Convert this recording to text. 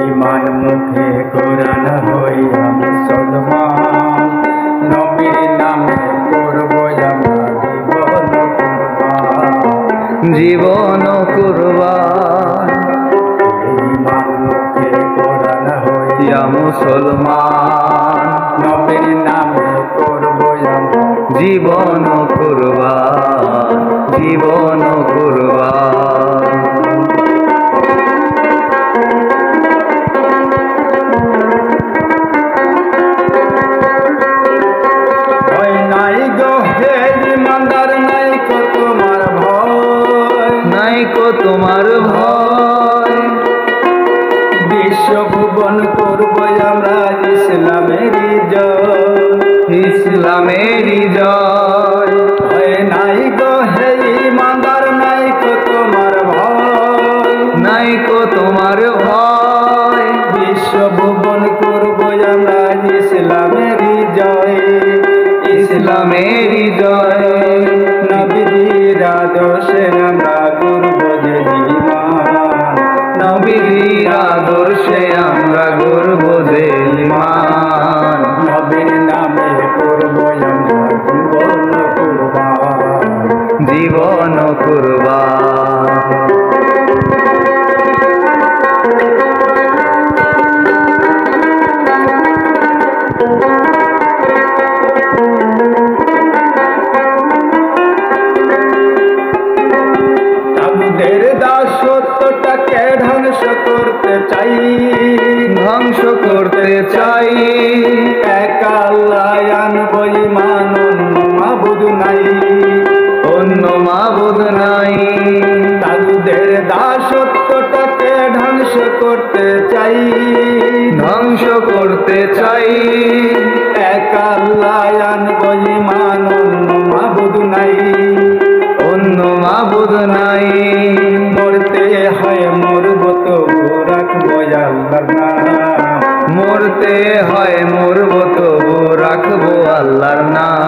ঈমান মুখে কোরআন হইয়া মুসলমান, নবীর নামে করব আমরা জীবন কুরবান। ঈমান মুখে কোরআন হইয়া মুসলমান, নবীর নামে করব আমরা জীবন কুরবান, জীবন কুরবান। তোমার ভয় বিশ্বভুবন করব আমরা ইসলামেরই জয়, ইসলামেরই জয়। নাই গো হে ইমানদার নাই কো তোমার ভয়, নাই কো তোমার ভয় বিশ্বভুবন করব আমরা ইসলামেরই জয়, ইসলামেরই জয়। নবীর আদর্শে আমরা গর্ব যে ঈমান, নবীর আদর্শে আমরা গর্ব যে ঈমান। নবীর নামে করব আমরা জীবন কুরবান, জীবন কুরবান। দাসত্বটাকে ধ্বংস করতে চাই, ধ্বংস করতে চাই। এক আল্লাহ আনব ঈমান, অন্য মাবুদ নাই, অন্য মাবুদ নাই। তাগুদের দাসত্বটাকে ধ্বংস করতে চাই, ধ্বংস করতে চাই। এক আল্লাহ আনব ঈমান, অন্য মাবুদ নাই, অন্য মাবুদ নাই। মরতে হয় মরব তবু রাখবো আল্লাহর নাম, মরতে হয় মরব তবু রাখবো আল্লাহর নাম।